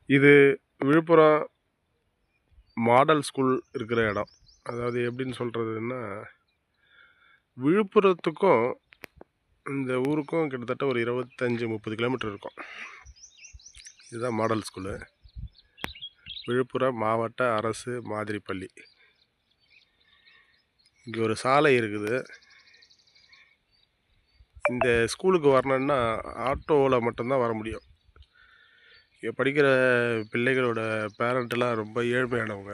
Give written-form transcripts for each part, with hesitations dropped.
இது Villupuram model school இருக்கிற இடம். அதாவது எப்படின்னு சொல்கிறதுன்னா, விழுப்புரத்துக்கும் இந்த ஊருக்கும் கிட்டத்தட்ட ஒரு 25, 30 கிலோமீட்டர் இருக்கும். இதுதான் மாடல் ஸ்கூலு. விழுப்புரம் மாவட்ட அரசு மாதிரி பள்ளி. இங்கே ஒரு சாலை இருக்குது. இந்த ஸ்கூலுக்கு வரணுன்னா ஆட்டோவில் மட்டும்தான் வர முடியும். இங்கே படிக்கிற பிள்ளைகளோட பேரண்ட்டெல்லாம் ரொம்ப ஏழ்மையானவங்க,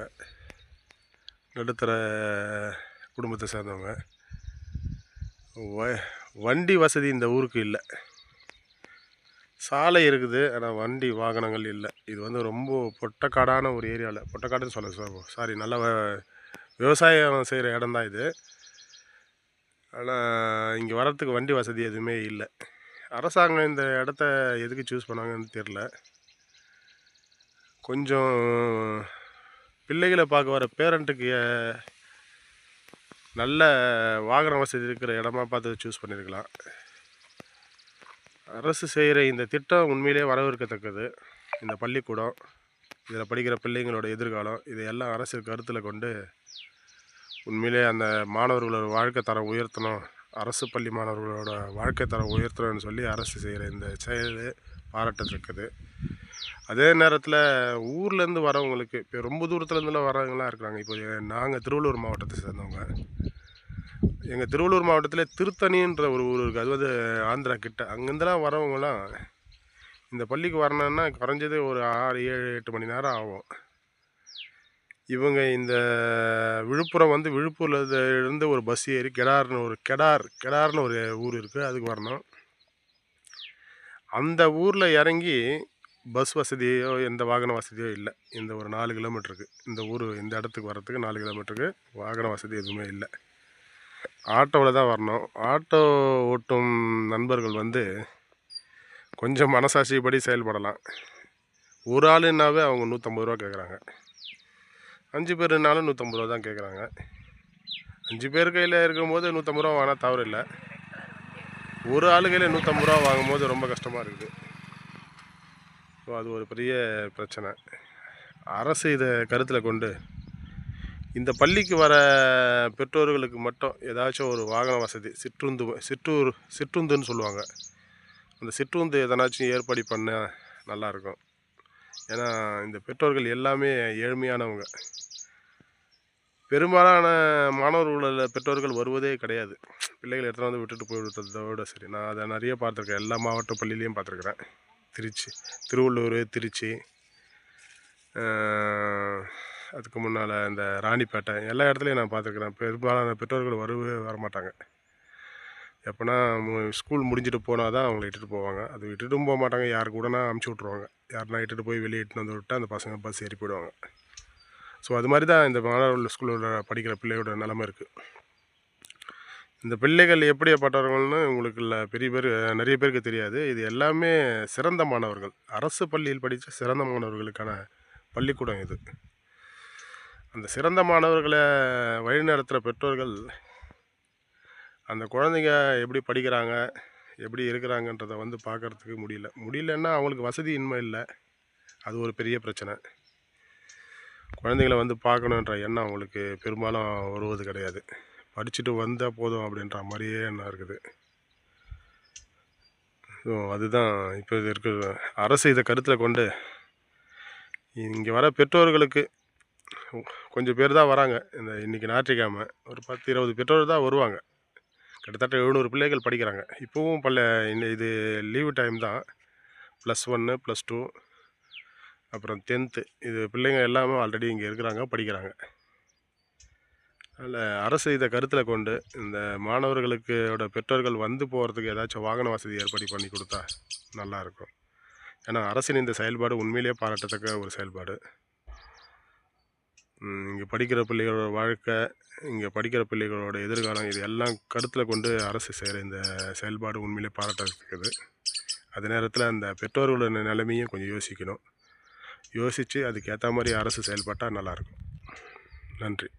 நடுத்தர குடும்பத்தை சேர்ந்தவங்க. வண்டி வசதி இந்த ஊருக்கு இல்லை. சாலை இருக்குது, ஆனால் வண்டி வாகனங்கள் இல்லை. இது வந்து ரொம்ப பொட்டக்காடான ஒரு ஏரியாவில், பொட்டக்காடுன்னு சொல்ல சாரி நல்லா விவசாயம் செய்கிற இடம் தான் இது. ஆனால் இங்கே வர்றதுக்கு வண்டி வசதி எதுவுமே இல்லை. அரசாங்கம் இந்த இடத்த எதுக்கு சூஸ் பண்ணாங்கன்னு தெரில. கொஞ்சம் பிள்ளைகளை பார்க்க வர பேரண்ட்டுக்கு நல்ல வாகன வசதி இருக்கிற இடமா பார்த்து சூஸ் பண்ணியிருக்கலாம். அரசு செய்கிற இந்த திட்டம் உண்மையிலே வரவேற்கத்தக்கது. இந்த பள்ளிக்கூடம், இதில் படிக்கிற பிள்ளைங்களோட எதிர்காலம், இதையெல்லாம் அரசு கருத்தில் கொண்டு உண்மையிலே அந்த மாணவர்களோட வாழ்க்கை தரம் உயர்த்தணும், அரசு பள்ளி மாணவர்களோட வாழ்க்கை தரம் உயர்த்தணும்னு சொல்லி அரசு செய்கிற இந்த செயல் பாராட்டத்தக்கது. அதே நேரத்தில் ஊர்லேருந்து வரவங்களுக்கு, இப்போ ரொம்ப தூரத்துலேருந்துலாம் வரவங்களாம் இருக்கிறாங்க. இப்போ நாங்கள் திருவள்ளூர் மாவட்டத்தை சேர்ந்தவங்க. எங்கள் திருவள்ளூர் மாவட்டத்தில் திருத்தணின்ற ஒரு ஊர் இருக்குது. அது வந்து ஆந்திரா கிட்ட. அங்கேருந்துலாம் வரவங்களாம் இந்த பள்ளிக்கு வரணுன்னா குறைஞ்சது ஒரு 6, 7, 8 மணி நேரம் ஆகும். இவங்க இந்த விழுப்புரம் வந்து விழுப்புரில் இருந்து ஒரு பஸ் ஏறி கெடார்னு ஒரு ஊர் இருக்குது, அதுக்கு வரணும். அந்த ஊரில் இறங்கி பஸ் வசதியோ எந்த வாகன வசதியோ இல்லை. இந்த ஒரு 4 கிலோமீட்டருக்கு, இந்த இடத்துக்கு வர்றதுக்கு 4 கிலோமீட்டருக்கு வாகன வசதி எதுவுமே இல்லை. ஆட்டோவில் தான் வரணும். ஆட்டோ ஓட்டும் நண்பர்கள் வந்து கொஞ்சம் மனசாட்சிப்படி செயல்படலாம். ஒரு ஆளுன்னாவே அவங்க 150 ரூபா கேட்குறாங்க. 5 பேருனாலும் 150 ரூபா தான் கேட்குறாங்க. 5 பேர் கையில் இருக்கும்போது 150 ரூபா வாங்கினா தவறு இல்லை. ஒரு ஆளு கையில் 150 ரூபா வாங்கும்போது ரொம்ப கஷ்டமாக இருக்குது. ஸோ அது ஒரு பெரிய பிரச்சனை. அரசு இதை கருத்தில் கொண்டு இந்த பள்ளிக்கு வர பெற்றோர்களுக்கு மட்டும் ஏதாச்சும் ஒரு வாகன வசதி, சிற்றுந்துன்னு சொல்லுவாங்க, அந்த சிற்றுந்து எதனாச்சும் ஏற்பாடு பண்ண நல்லாயிருக்கும். ஏன்னா இந்த பெற்றோர்கள் எல்லாமே ஏழ்மையானவங்க. பெரும்பாலான மாணவர்களோட பெற்றோர்கள் வருவதே கிடையாது. பிள்ளைகளை எடுத்துகிட்டு வந்து விட்டுட்டு போய்விடுறதோட சரி. நான் அதை நிறைய பார்த்துருக்கேன். எல்லா மாவட்ட பள்ளியிலையும் பார்த்துருக்குறேன். திருவள்ளூர், திருச்சி, அதுக்கு முன்னால் இந்த ராணிப்பேட்டை, எல்லா இடத்துலையும் நான் பார்த்துருக்குறேன். பெரும்பாலான பெற்றோர்கள் வரமாட்டாங்க. எப்போனா ஸ்கூல் முடிஞ்சிட்டு போனால் தான் அவங்கள இட்டுட்டு போவாங்க. அது விட்டுட்டும் போக மாட்டாங்க, யாருக்கு கூடனா அமுச்சு விட்ருவாங்க. யாருனா இட்டுட்டு போய் வெளியே இட்டுன்னு வந்து விட்டால் அந்த பசங்க பஸ் ஏறி போயிடுவாங்க. ஸோ அது மாதிரி தான் இந்த மாணவர்கள் ஸ்கூலோட படிக்கிற பிள்ளையோட நிலமை இருக்குது. இந்த பிள்ளைகள் எப்படிப்பட்டவர்கள்னு உங்களுக்கு நிறைய பேருக்கு தெரியாது. இது எல்லாமே சிறந்த மாணவர்கள், அரசு பள்ளியில் படித்த சிறந்த மாணவர்களுக்கான பள்ளிக்கூடம் இது. அந்த சிறந்த மாணவர்களை வழிநடத்துகிற பெற்றோர்கள் அந்த குழந்தைங்க எப்படி படிக்கிறாங்க, எப்படி இருக்கிறாங்கன்றதை வந்து பார்க்குறதுக்கு முடியலன்னா அவங்களுக்கு வசதி இன்மை இல்லை. அது ஒரு பெரிய பிரச்சனை. குழந்தைங்கள வந்து பார்க்கணுன்ற எண்ணம் அவங்களுக்கு பெரும்பாலும் வருவது கிடையாது. படிச்சுட்டு வந்தால் போதும் அப்படின்ற மாதிரியே எண்ணம் இருக்குது. ஸோ அதுதான் இப்போ இருக்கிற அரசு இதை கருத்தில் கொண்டு இங்கே வர பெற்றோர்களுக்கு கொஞ்சம் பேர் தான் வராங்க. இன்றைக்கி ஞாயிற்றுக்கிழமை ஒரு 10, 20 பெற்றோர் தான் வருவாங்க. கிட்டத்தட்ட 700 பிள்ளைகள் படிக்கிறாங்க. இப்போவும் இது லீவு டைம் தான். +1, +2, அப்புறம் 10th, இது பிள்ளைங்க எல்லாமே ஆல்ரெடி இங்கே இருக்கிறாங்க, படிக்கிறாங்க. அதில் அரசு இதை கருத்தில் கொண்டு இந்த மாணவர்களுக்கோட பெற்றோர்கள் வந்து போகிறதுக்கு ஏதாச்சும் வாகன வசதி ஏற்பாடு பண்ணி கொடுத்தா நல்லாயிருக்கும். ஏன்னா அரசின் இந்த செயல்பாடு உண்மையிலேயே பாராட்டத்தக்க ஒரு செயல்பாடு. இங்கே படிக்கிற பிள்ளைகளோட வாழ்க்கை, இங்கே படிக்கிற பிள்ளைகளோட எதிர்காலம், இது எல்லாம் கருத்தில் கொண்டு அரசு செய்கிற இந்த செயல்பாடு உண்மையிலே பாராட்டத்தக்கது. அதே நேரத்தில் அந்த பெற்றோர்களோட நிலைமையும் கொஞ்சம் யோசிக்கணும். யோசித்து அதுக்கு ஏற்ற மாதிரி அரசு செயல்பட்டால் நல்லாயிருக்கும். நன்றி.